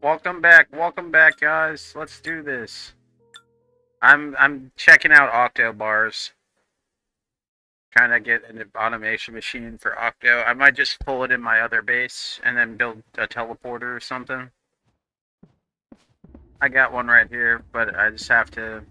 Welcome back, guys. Let's do this. I'm checking out Octo bars, trying to get an automation machine for Octo. I might just pull it in my other base and then build a teleporter or something. I got one right here, but I just have to.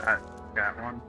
I got one.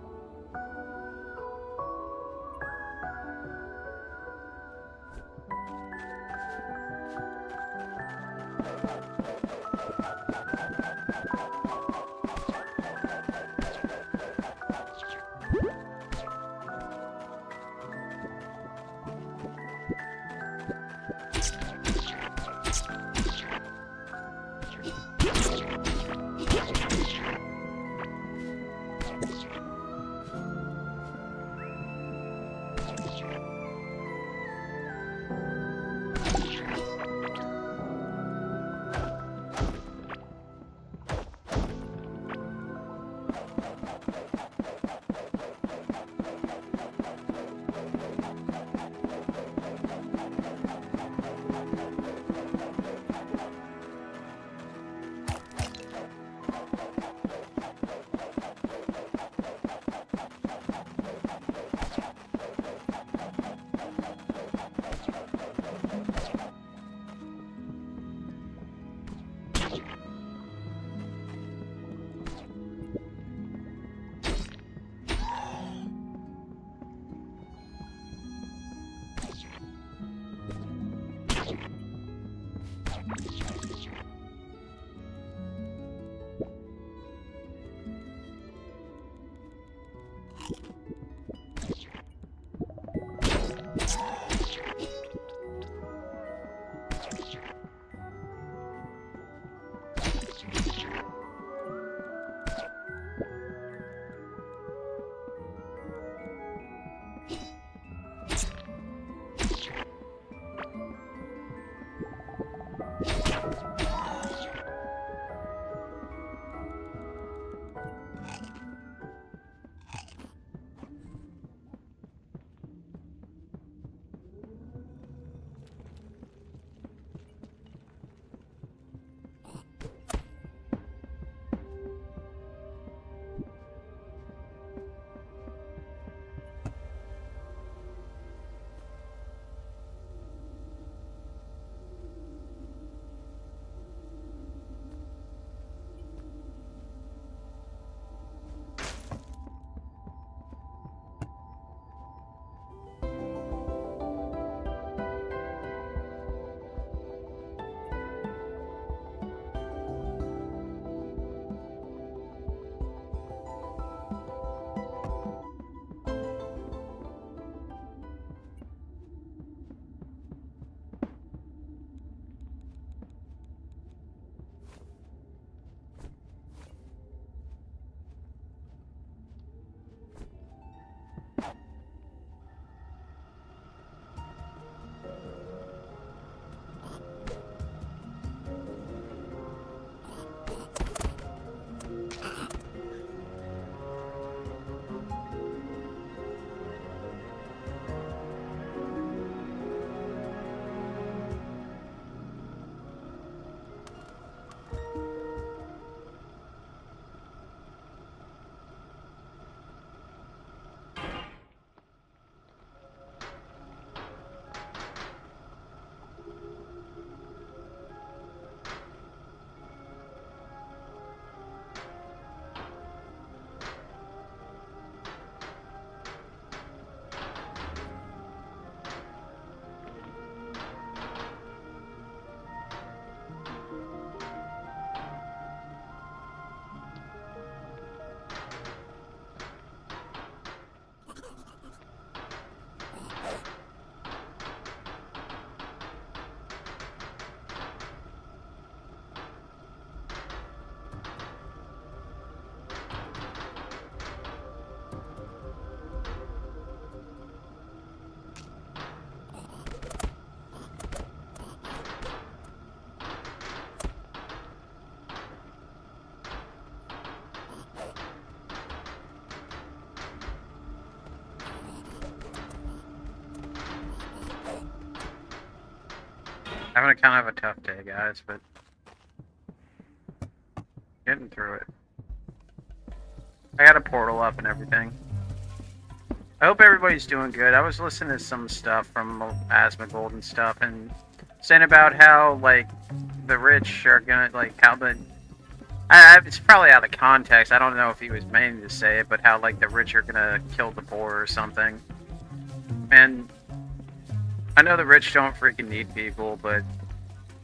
Having a kind of a tough day, guys, but getting through it. I got a portal up and everything. I hope everybody's doing good. I was listening to some stuff from Asmongold and stuff, and saying about how, like, the rich are gonna, like, how the... it's probably out of context. I don't know if he was meaning to say it, but how, like, the rich are gonna kill the poor or something. And I know the rich don't freaking need people, but,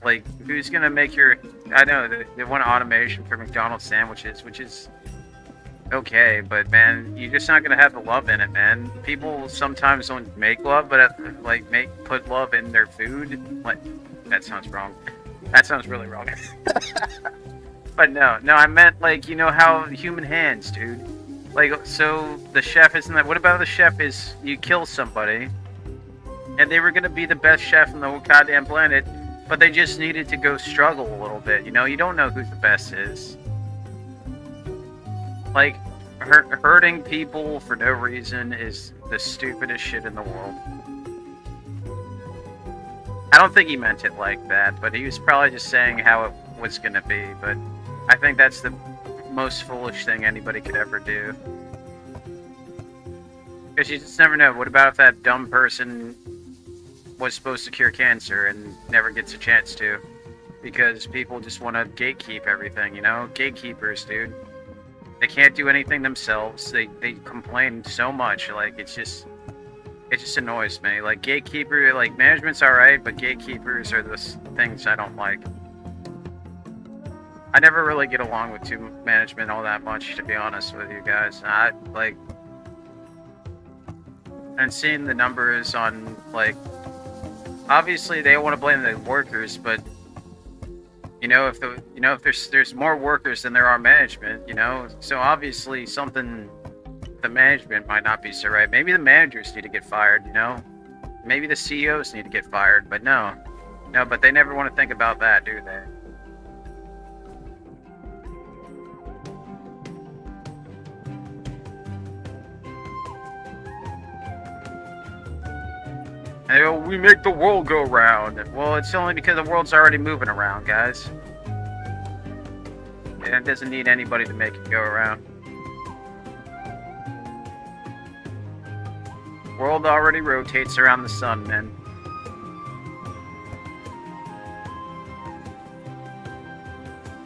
like, who's gonna make your... I know, they want automation for McDonald's sandwiches, which is... okay, but man, you're just not gonna have the love in it, man. People sometimes don't make love, but like put love in their food. Like, that sounds wrong. That sounds really wrong. But no, I meant, like, you know how human hands, dude. Like, so the chef isn't that. What about the chef is you kill somebody, and they were gonna be the best chef on the goddamn planet, but they just needed to go struggle a little bit. You know, you don't know who the best is. Like, hurting people for no reason is the stupidest shit in the world. I don't think he meant it like that, but he was probably just saying how it was gonna be, but I think that's the most foolish thing anybody could ever do. Because you just never know. What about if that dumb person was supposed to cure cancer and never gets a chance to? Because people just want to gatekeep everything, you know? Gatekeepers, dude. They can't do anything themselves. They complain so much. Like, it just annoys me. Like, gatekeeper, like, management's alright, but gatekeepers are the things I don't like. I never really get along with management all that much, to be honest with you guys. And seeing the numbers on, like, obviously they want to blame the workers, but you know, if there's more workers than there are management, you know, so obviously something the management might not be so right. Maybe the managers need to get fired, you know, maybe the CEOs need to get fired, but no, but they never want to think about that, do they? And they go, we make the world go round. Well, it's only because the world's already moving around, guys. And it doesn't need anybody to make it go around. World already rotates around the sun, man.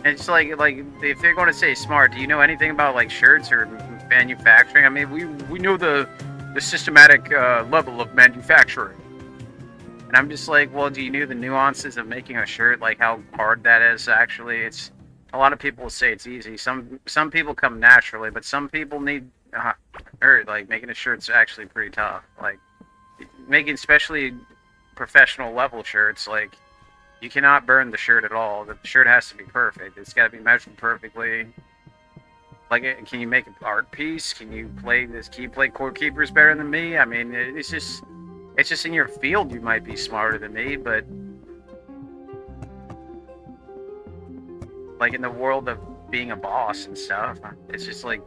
And it's like if they're going to say smart, do you know anything about, like, shirts or manufacturing? I mean, we know the systematic level of manufacturing. And I'm just like, well, do you know the nuances of making a shirt? Like, how hard that is, actually? It's... a lot of people will say it's easy. Some people come naturally, but some people need... like, making a shirt's actually pretty tough. Like, making especially professional level shirts, like, you cannot burn the shirt at all. The shirt has to be perfect. It's got to be measured perfectly. Like, can you make an art piece? Can you play Core Keepers better than me? I mean, it's just in your field you might be smarter than me, but like in the world of being a boss and stuff, it's just like,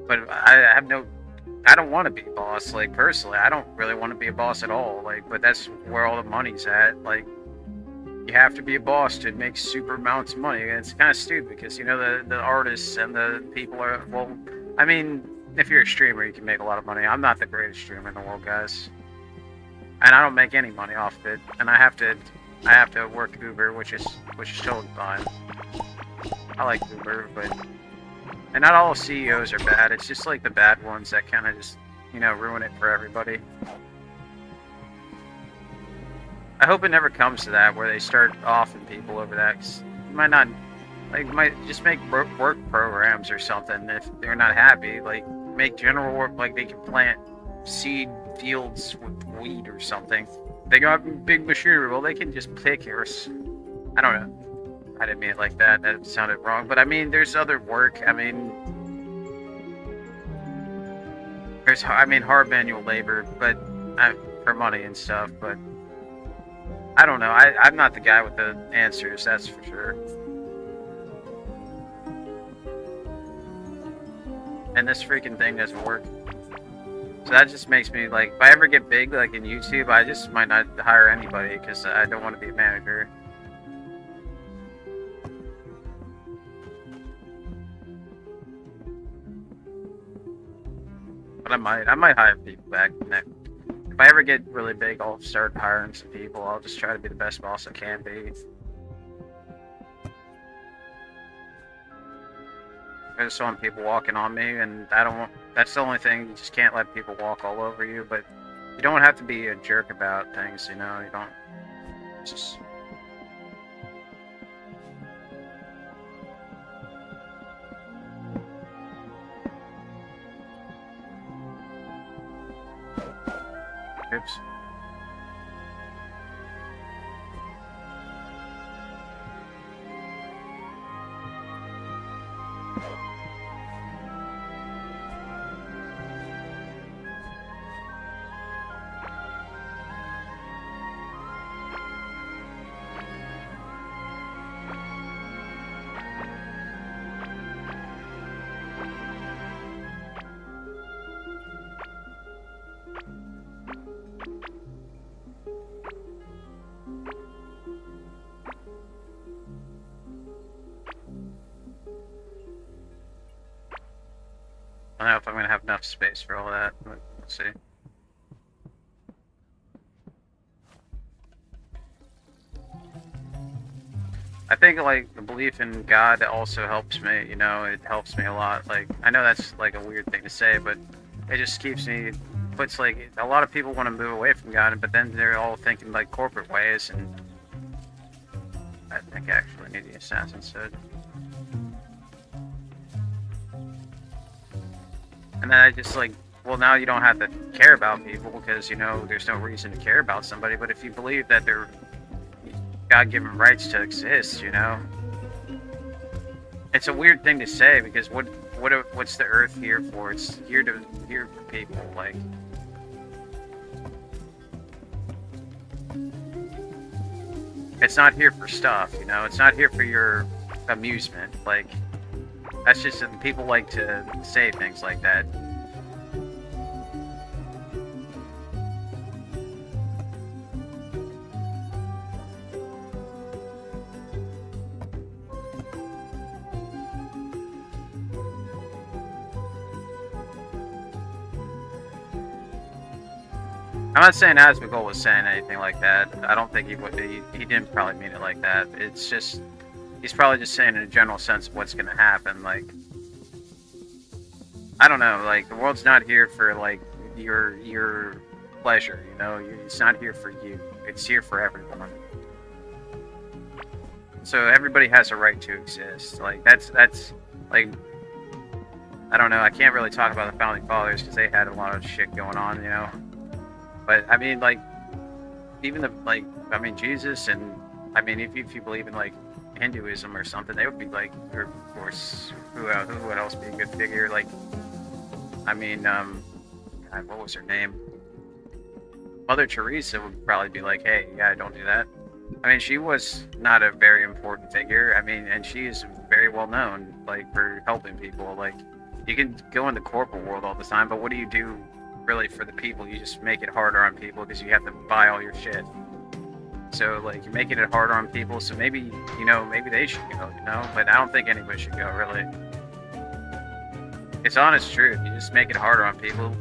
but I don't want to be a boss. Like, personally, I don't really want to be a boss at all. Like, but that's where all the money's at. Like, you have to be a boss to make super amounts of money. And it's kind of stupid because, you know, the artists and the people are, well, I mean, if you're a streamer, you can make a lot of money. I'm not the greatest streamer in the world, guys. And I don't make any money off of it, and I have to work Uber, which is totally fine. I like Uber, and not all CEOs are bad. It's just like the bad ones that kind of just, you know, ruin it for everybody. I hope it never comes to that where they start offing people over that. 'Cause you might not, like, might just make work programs or something if they're not happy. Like, make general work, like they can plant seed fields with weed or something. They got big machinery. Well, they can just pick yours. I don't know. I didn't mean it like that. That sounded wrong. But I mean, there's other work. I mean, hard manual labor, but for money and stuff. But I don't know. I'm not the guy with the answers. That's for sure. And this freaking thing doesn't work. So that just makes me like, if I ever get big like in YouTube, I just might not hire anybody because I don't want to be a manager. But I might hire people back next. If I ever get really big, I'll start hiring some people. I'll just try to be the best boss I can be. I just want people walking on me, and I don't want. That's the only thing. You just can't let people walk all over you. But you don't have to be a jerk about things. You know, you don't. Just. Oops. I don't know if I'm gonna have enough space for all that, but we'll see. I think like the belief in God also helps me, you know, it helps me a lot. Like I know that's like a weird thing to say, but it just keeps me puts like a lot of people want to move away from God, but then they're all thinking like corporate ways, and I think I actually need the assassin suit. And then I just like, well, now you don't have to care about people because, you know, there's no reason to care about somebody. But if you believe that they're God-given rights to exist, you know, it's a weird thing to say because what's the Earth here for? It's here for people. Like, it's not here for stuff, you know. It's not here for your amusement. Like, that's just people like to say things like that. I'm not saying Asmongold was saying anything like that. I don't think he would. He didn't probably mean it like that. It's just he's probably just saying in a general sense of what's going to happen. Like, I don't know. Like, the world's not here for like your pleasure. You know, it's not here for you. It's here for everyone. So everybody has a right to exist. Like that's like, I don't know. I can't really talk about the founding fathers because they had a lot of shit going on. You know. But I mean, like, even I mean, Jesus, and I mean, if you believe in like Hinduism or something, they would be like, or of course, who would else be a good figure? Like, I mean, God, what was her name? Mother Teresa would probably be like, hey, yeah, don't do that. I mean, she was not a very important figure. I mean, and she is very well known, like, for helping people. Like, you can go in the corporate world all the time, but what do you do? Really for the people? You just make it harder on people because you have to buy all your shit. So like you're making it harder on people, so maybe, you know, maybe they should go, you know, but I don't think anybody should go, really. It's honest truth. You just make it harder on people.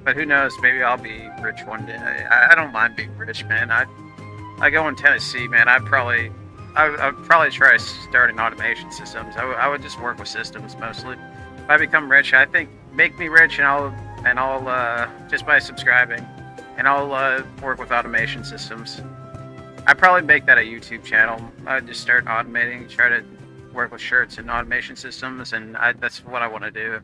But who knows, maybe I'll be rich one day. I don't mind being rich, man. I go in Tennessee, man. I'd probably try starting automation systems. I would just work with systems mostly. If I become rich, I think make me rich, and I'll just by subscribing, and I'll work with automation systems. I'd probably make that a YouTube channel. I'd just start automating, try to work with shirts and automation systems, and that's what I want to do.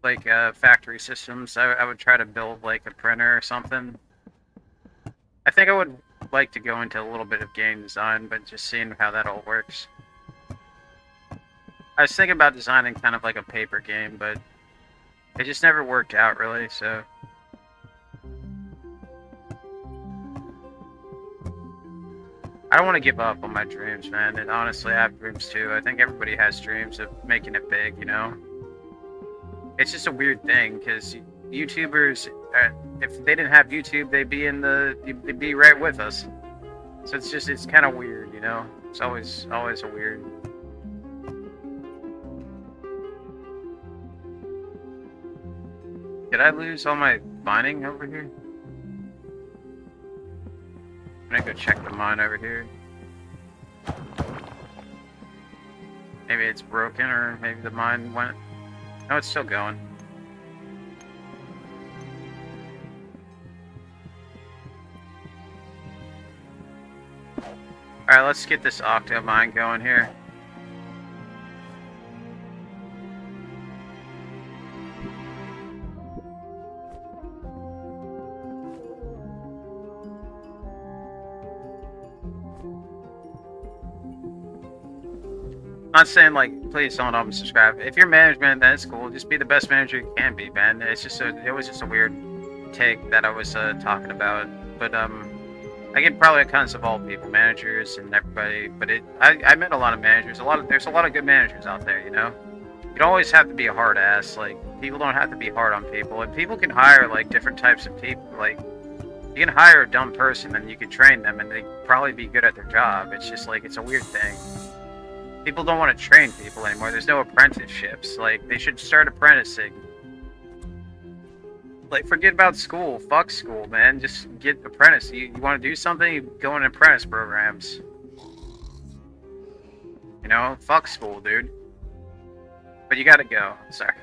Like factory systems. I would try to build like a printer or something. I think I would like to go into a little bit of game design, but just seeing how that all works. I was thinking about designing kind of like a paper game, but it just never worked out really, so. I don't want to give up on my dreams, man. And honestly, I have dreams too. I think everybody has dreams of making it big, you know? It's just a weird thing because YouTubers, if they didn't have YouTube, they'd be right with us. So it's kind of weird, you know? It's always a weird. Did I lose all my mining over here? I'm gonna go check the mine over here. Maybe it's broken, or maybe the mine went. No, it's still going. Alright, let's get this Octo mine going here. Not saying like, please don't unsubscribe. If you're management, that's cool. Just be the best manager you can be, man. It was just a weird take that I was talking about. But I get probably a kinds of all people, managers and everybody. But I met a lot of managers. There's a lot of good managers out there, you know. You don't always have to be a hard ass. Like, people don't have to be hard on people, and people can hire like different types of people. Like, you can hire a dumb person and you can train them, and they probably be good at their job. It's just like, it's a weird thing. People don't want to train people anymore. There's no apprenticeships. Like, they should start apprenticing. Like, forget about school. Fuck school, man. Just get apprentice. You want to do something, you go in apprentice programs. You know, fuck school, dude. But you gotta go. Sorry.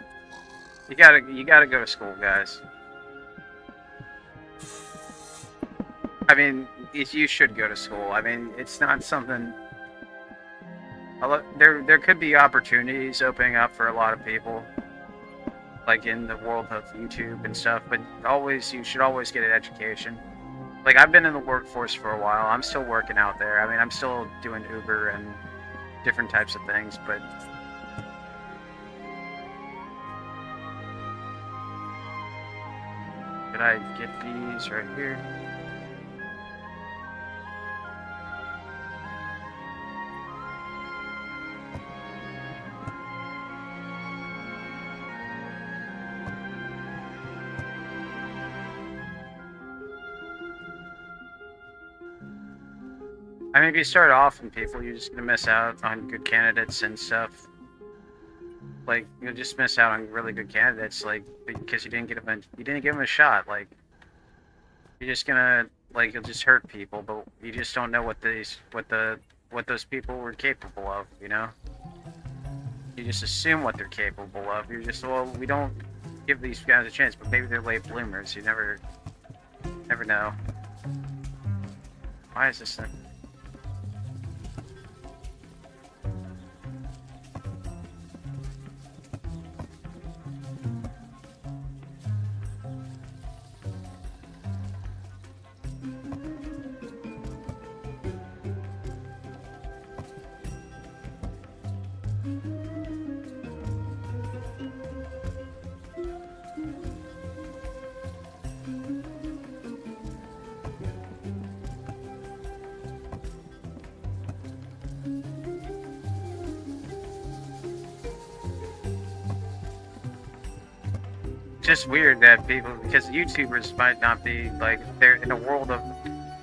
You gotta go to school, guys. I mean, you should go to school. I mean, it's not something. There could be opportunities opening up for a lot of people, like in the world of YouTube and stuff. But you should always get an education. Like, I've been in the workforce for a while. I'm still working out there. I mean, I'm still doing Uber and different types of things. But could I get these right here? I mean, if you start off in people, you're just gonna miss out on good candidates and stuff. Like, you'll just miss out on really good candidates, like, because you didn't give them a shot. Like, you're just gonna, like, you'll just hurt people, but you just don't know what those people were capable of, you know? You just assume what they're capable of. You're just, well, we don't give these guys a chance, but maybe they're late bloomers. You never know. Why is this thing? Just weird that people, because YouTubers might not be, like, they're in a world of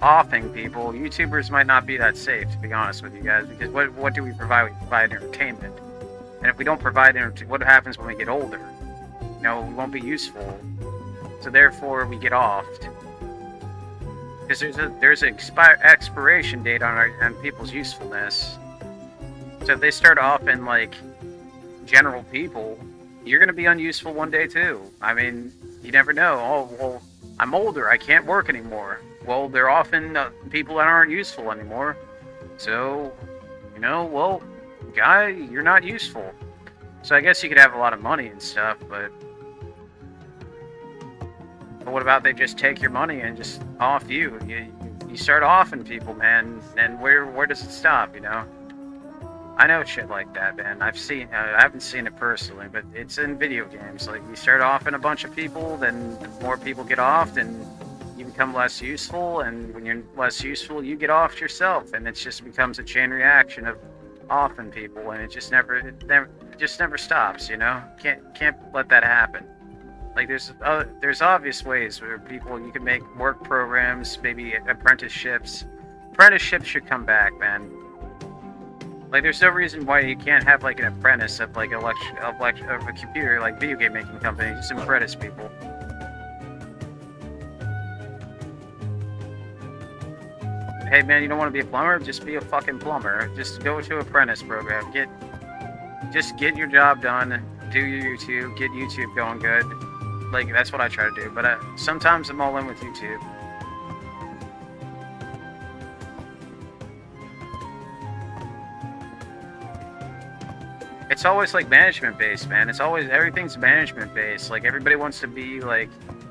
offing people. YouTubers might not be that safe, to be honest with you guys, because what do we provide? We provide entertainment. And if we don't provide entertainment, what happens when we get older? You know, we won't be useful. So therefore, we get offed. Because there's an expiration date on people's usefulness. So if they start off in, like, general people, you're going to be unuseful one day too. I mean, you never know. Oh, well, I'm older. I can't work anymore. Well, they're often people that aren't useful anymore. So, you know, well, guy, you're not useful. So I guess you could have a lot of money and stuff, but what about they just take your money and just off you? You start offing people, man, and where does it stop, you know? I know shit like that, man. I haven't seen it personally, but it's in video games. Like, you start off in a bunch of people, then more people get off, and you become less useful, and when you're less useful, you get offed yourself, and it just becomes a chain reaction of offing people, and it just never stops. You know, can't let that happen. Like there's obvious ways where you can make work programs, maybe apprenticeships. Apprenticeships should come back, man. Like there's no reason why you can't have like an apprentice of like of a computer, like video game making company, just apprentice people. Hey man, you don't want to be a plumber? Just be a fucking plumber. Just go to apprentice program. Just get your job done. Do your YouTube. Get YouTube going good. Like that's what I try to do. But sometimes I'm all in with YouTube. It's always like management based, man. It's always everything's management based. Like everybody wants to be like,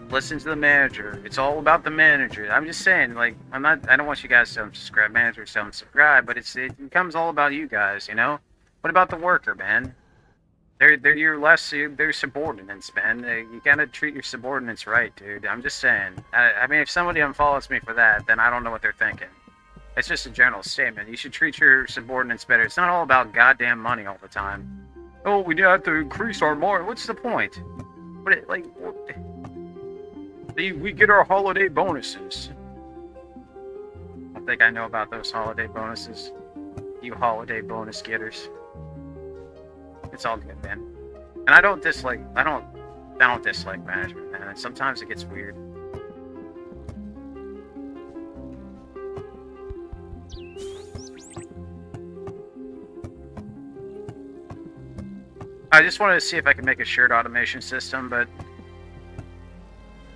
listen to the manager. It's all about the manager. I'm just saying, like, I don't want you guys to unsubscribe. Managers to unsubscribe, but it becomes all about you guys, you know. What about the worker, man? They're subordinates, man. You gotta treat your subordinates right, dude. I'm just saying. I mean, if somebody unfollows me for that, then I don't know what they're thinking. It's just a general statement. You should treat your subordinates better. It's not all about goddamn money all the time. Oh, we have to increase our margin. What's the point? We get our holiday bonuses. I don't think I know about those holiday bonuses. You holiday bonus getters. It's all good, man. And I don't dislike management, man. And sometimes it gets weird. I just wanted to see if I could make a shared automation system, but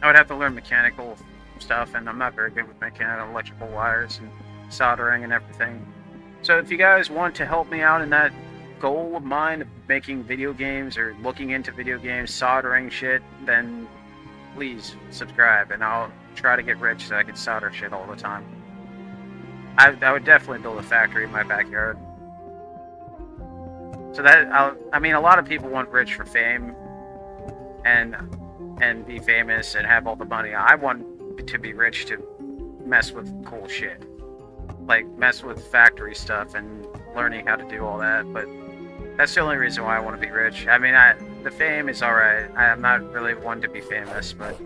I would have to learn mechanical stuff, and I'm not very good with mechanical electrical wires and soldering and everything. So if you guys want to help me out in that goal of mine of making video games or looking into video games, soldering shit, then please subscribe, and I'll try to get rich so I can solder shit all the time. I would definitely build a factory in my backyard. So I mean, a lot of people want rich for fame and be famous and have all the money. I want to be rich to mess with cool shit, like mess with factory stuff and learning how to do all that. But that's the only reason why I want to be rich. I mean, the fame is alright. I'm not really one to be famous, but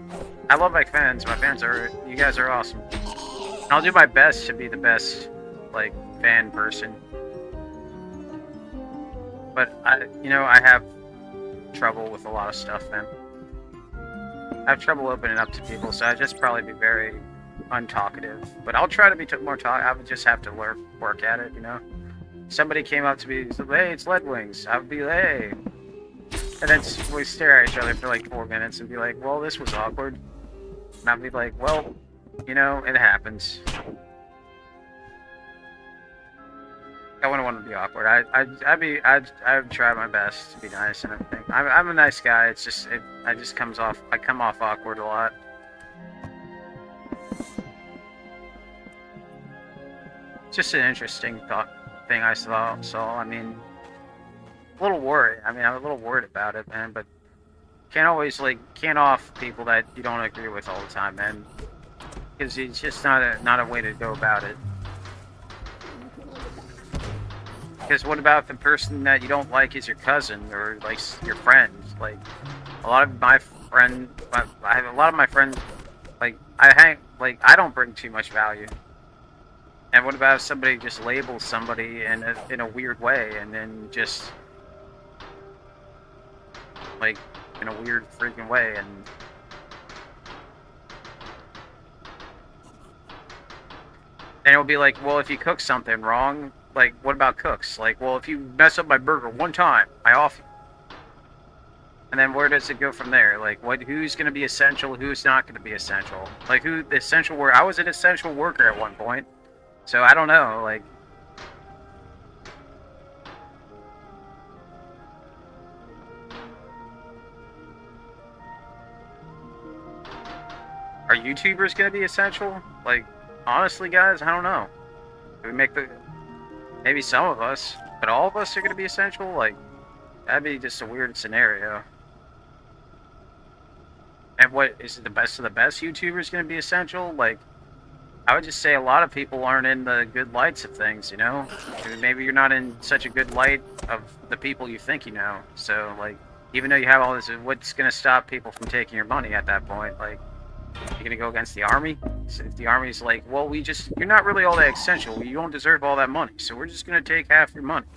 I love my fans. You guys are awesome. And I'll do my best to be the best, like, fan person. But I have trouble with a lot of stuff, man. I have trouble opening up to people, so I just probably be very untalkative. But I'll try to be more talk. I would just have to work at it, you know. Somebody came up to me and said, "Hey, it's Lead Wings." I would be like, "Hey," and then we stare at each other for like 4 minutes and be like, "Well, this was awkward." And I'd be like, "Well, you know, it happens." I wouldn't want to be awkward. I'd try my best to be nice and everything. I'm a nice guy. It's just I come off awkward a lot. It's just an interesting thing I saw. So I mean, a little worried. I mean, I'm a little worried about it, man. But can't off people that you don't agree with all the time, man. Because it's just not a way to go about it. Because what about the person that you don't like is your cousin or like your friend? Like a lot of my friends, like I don't bring too much value. And what about if somebody just labels somebody in a weird way, and then just like in a weird freaking way, and it'll be like, well, if you cook something wrong. Like, what about cooks? Like, well, if you mess up my burger one time, I off you. And then where does it go from there? Like, who's going to be essential? Who's not going to be essential? Like, the essential worker? I was an essential worker at one point. So, I don't know, like... Are YouTubers going to be essential? Like, honestly, guys, I don't know. Do we make the... Maybe some of us, but all of us are going to be essential? Like, that'd be just a weird scenario. And And what is it, the best of the best YouTubers going to be essential? Like, I would just say a lot of people aren't in the good lights of things, you know? Maybe you're not in such a good light of the people you think you know. So, like, even though you have all this, what's going to stop people from taking your money at that point? Like, you're going to go against the army? So if the army's like, well, you're not really all that essential. You don't deserve all that money. So we're just going to take half your money.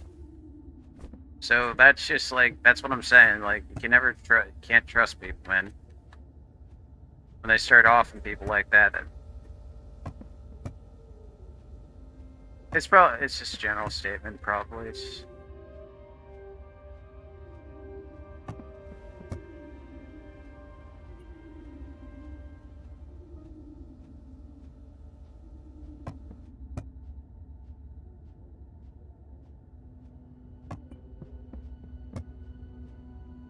So that's just like, that's what I'm saying. Like, you can never can't trust people, man. When they start off and people like that, it's just a general statement, probably.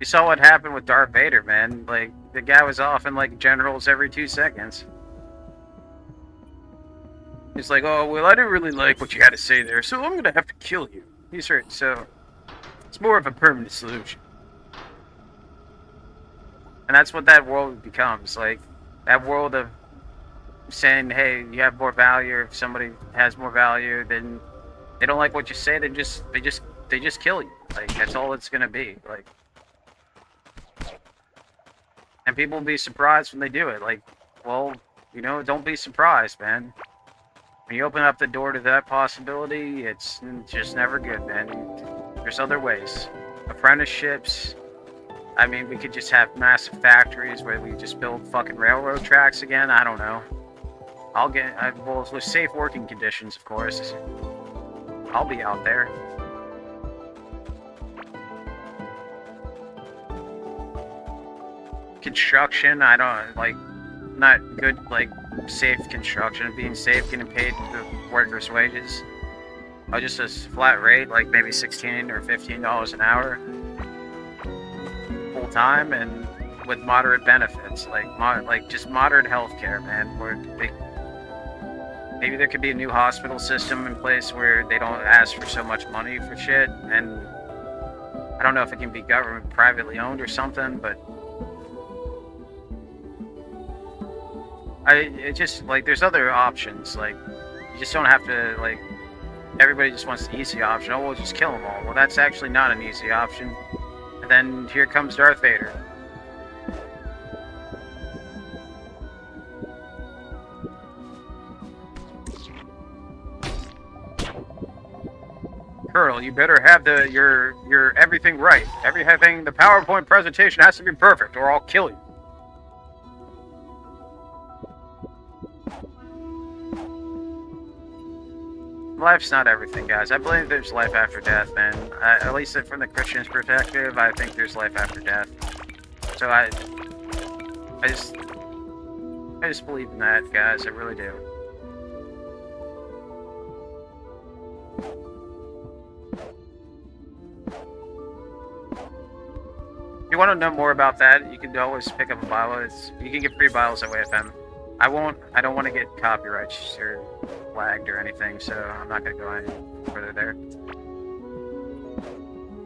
You saw what happened with Darth Vader, man. Like, the guy was off in, like, generals every 2 seconds. He's like, oh, well, I didn't really like what you had to say there, so I'm gonna have to kill you. He's right, so it's more of a permanent solution. And that's what that world becomes, like, that world of saying, hey, you have more value, if somebody has more value, then they don't like what you say, they just kill you. Like, that's all it's gonna be, like. And people will be surprised when they do it, like, well, you know, don't be surprised, man. When you open up the door to that possibility, it's just never good, man. There's other ways. Apprenticeships. I mean, we could just have massive factories where we just build fucking railroad tracks again. I don't know. Well, with safe working conditions, of course. I'll be out there. Construction, I don't, like, not good, like, safe construction, being safe, getting paid the workers' wages. Or just a flat rate, like maybe $16 or $15 an hour, full time, and with moderate benefits, like just moderate healthcare, man. Where maybe there could be a new hospital system in place where they don't ask for so much money for shit, and I don't know if it can be government privately owned or something, but. It just, like, there's other options, like, you just don't have to, like, everybody just wants the easy option, oh, we'll just kill them all. Well, that's actually not an easy option. And then here comes Darth Vader. Colonel, you better have your everything right. Everything, the PowerPoint presentation has to be perfect, or I'll kill you. Life's not everything, guys. I believe there's life after death, man. At least from the Christian's perspective, I think there's life after death. So I just believe in that, guys. I really do. If you want to know more about that, you can always pick up a Bible. You can get free Bibles at WayFM. I don't want to get copyrights or flagged or anything, so I'm not going to go any further there.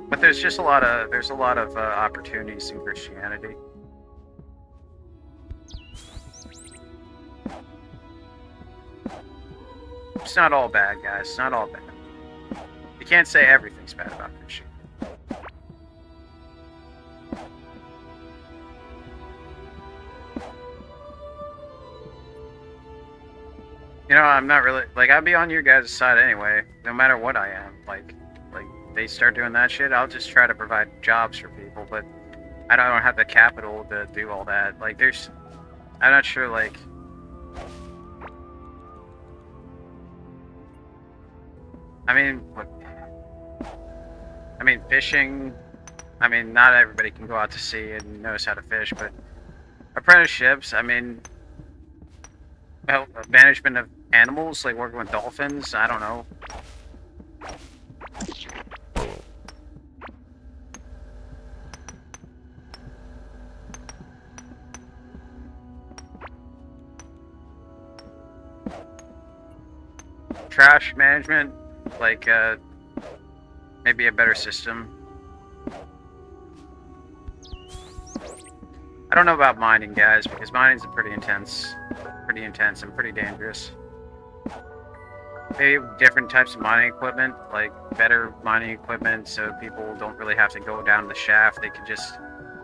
But there's just a lot of opportunities in Christianity. It's not all bad, guys. It's not all bad. You can't say everything's bad about Christianity. You know, I'm not really, like, I'd be on your guys' side anyway, no matter what I am. Like they start doing that shit, I'll just try to provide jobs for people, but I don't have the capital to do all that. Like, I'm not sure, like, I mean, fishing, I mean, not everybody can go out to sea and knows how to fish, but apprenticeships, I mean, well, management of animals, like working with dolphins, I don't know. Trash management, like, maybe a better system. I don't know about mining, guys, because mining's pretty intense and pretty dangerous. Maybe different types of mining equipment, like better mining equipment, so people don't really have to go down the shaft. They could just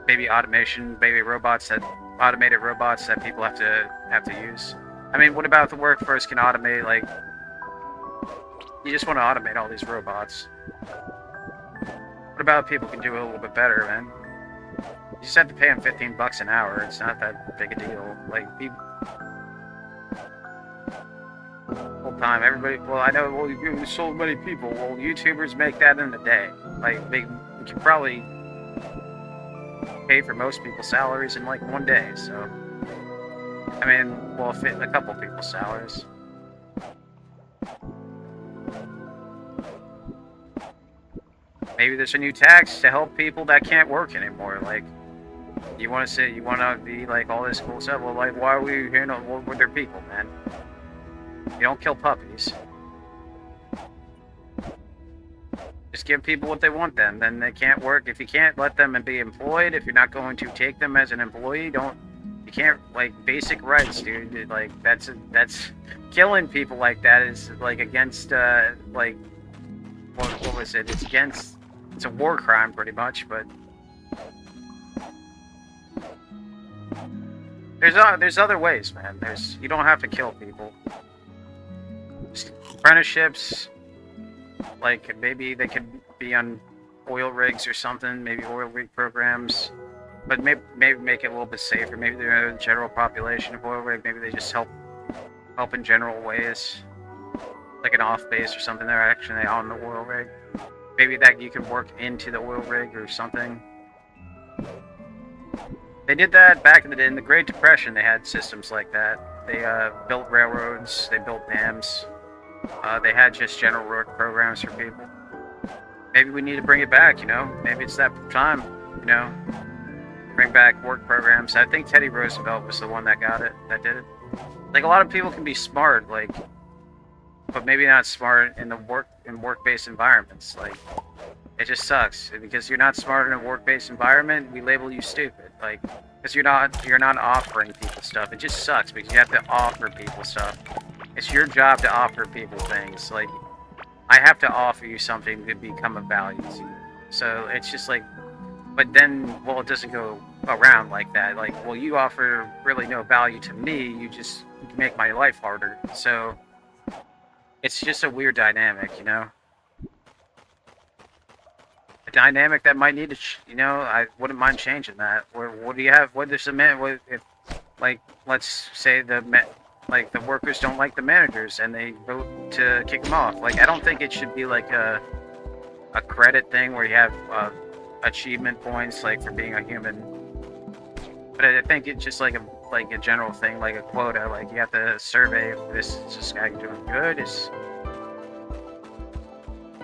maybe automation, maybe automated robots that people have to use. I mean, what about the workforce can automate? Like, you just want to automate all these robots. What about people can do it a little bit better, man? You just have to pay them $15 an hour. It's not that big a deal. Like, whole time, everybody. Well, I know. Well, you so many people. Well, YouTubers make that in a day. Like, you can probably pay for most people's salaries in like one day. So, I mean, well, fit a couple people's salaries. Maybe there's a new tax to help people that can't work anymore. Like, you want to be like all this cool stuff. Well, like, why are we here? Well, they're people, man. You don't kill puppies. Just give people what they want then. Then they can't work. If you can't let them be employed, if you're not going to take them as an employee, you can't, like, basic rights, dude. Like, that's killing people like that is, like, against, like, what was it? It's a war crime, pretty much, but there's other ways, man. You don't have to kill people. Apprenticeships, like, maybe they could be on oil rigs or something, maybe oil rig programs, but maybe make it a little bit safer. Maybe they're the general population of oil rig, maybe they just help in general ways, like an off base or something. They're actually on the oil rig. Maybe that you can work into the oil rig or something. They did that back in the Great Depression. They had systems like that. They built railroads, they built dams. They had just general work programs for people. Maybe we need to bring it back, you know? Maybe it's that time, you know? Bring back work programs. I think Teddy Roosevelt was the one that did it. Like, a lot of people can be smart, like, but maybe not smart in work-based environments. Like, it just sucks. Because you're not smart in a work-based environment, we label you stupid. Like, because you're not offering people stuff. It just sucks because you have to offer people stuff. It's your job to offer people things. Like, I have to offer you something to become of value to you. So it's just like, but then, well, it doesn't go around like that. Like, well, you offer really no value to me. You make my life harder. So it's just a weird dynamic, you know? A dynamic that might need to, you know, I wouldn't mind changing that. What do you have? What does the man, if, like, let's say the workers don't like the managers and they vote to kick them off. Like, I don't think it should be like a credit thing where you have achievement points, like, for being a human. But I think it's just like a general thing, like a quota. Like, you have to survey if this guy doing good,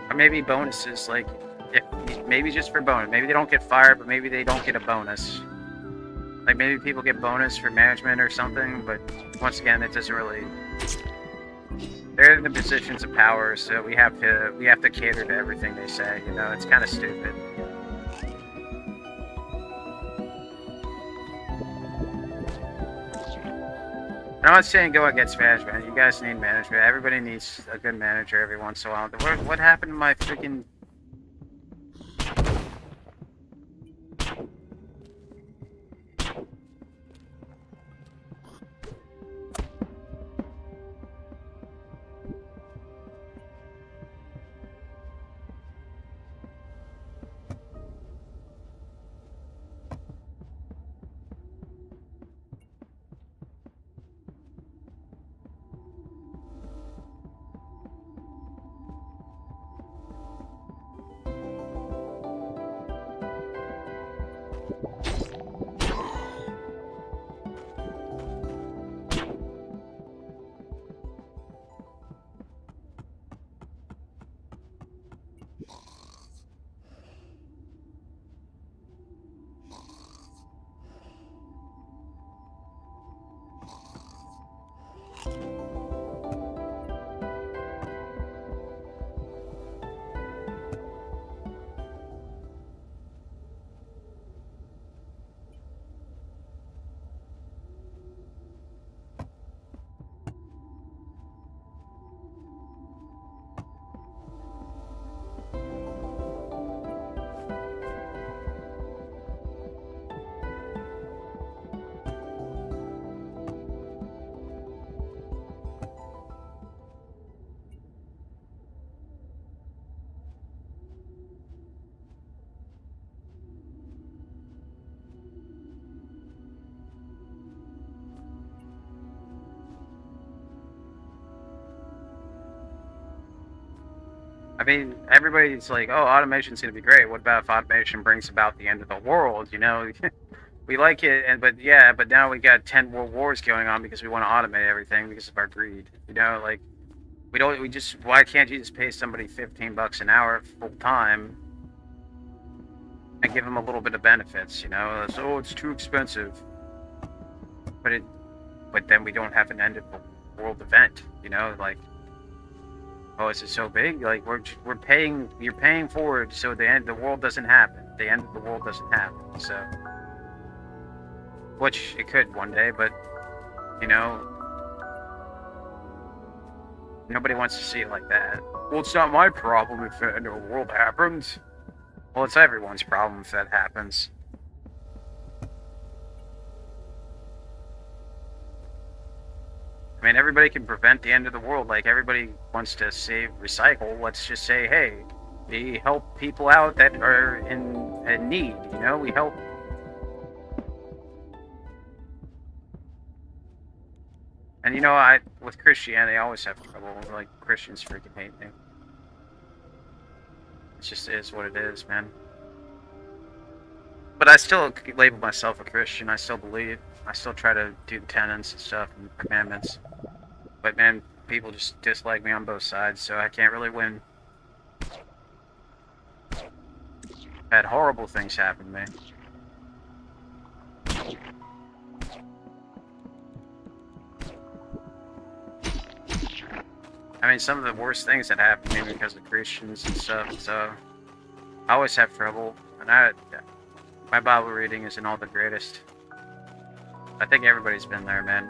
or maybe bonuses. Like, maybe just for bonus. Maybe they don't get fired, but maybe they don't get a bonus. Like, maybe people get bonus for management or something, but once again, it doesn't really. They're in the positions of power, so we have to cater to everything they say. You know, it's kind of stupid. I'm not saying go against management. You guys need management. Everybody needs a good manager every once in a while. What happened to my freaking? I mean, everybody's like, "Oh, automation's gonna be great." What about if automation brings about the end of the world? You know, we like it, but now we got 10 world wars going on because we want to automate everything because of our greed. You know, like why can't you just pay somebody $15 an hour full time and give them a little bit of benefits? You know, so it's too expensive, but then we don't have an end of the world event. You know, like. Oh, is it so big? Like we're paying. You're paying forward, so the world doesn't happen. The end of the world doesn't happen. So, which it could one day, but you know, nobody wants to see it like that. Well, it's not my problem if the end of the world happens. Well, it's everyone's problem if that happens. I mean, everybody can prevent the end of the world. Like, everybody wants to recycle. Let's just say, hey, we help people out that are in need. You know, we help. And you know, with Christianity, I always have trouble. Like, Christians freaking hate me. It just is what it is, man. But I still label myself a Christian. I still believe. I still try to do the tenets and stuff and commandments. But man, people just dislike me on both sides, so I can't really win. Had horrible things happen to me. I mean, some of the worst things that happened to me because of Christians and stuff, so I always have trouble. And my Bible reading isn't all the greatest. I think everybody's been there, man.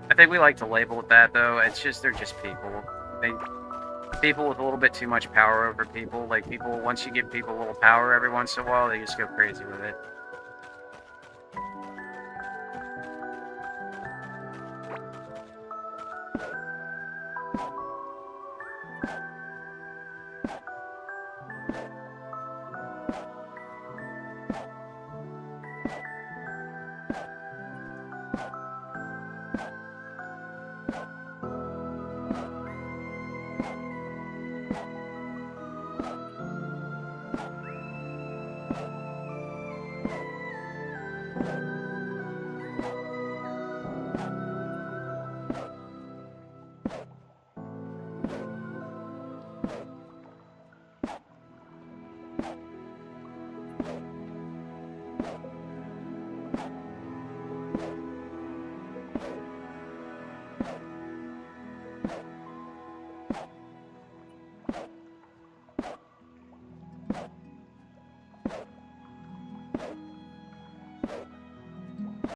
I think we like to label it that, though. It's just, they're just people. People with a little bit too much power over people. Like, once you give people a little power every once in a while, they just go crazy with it.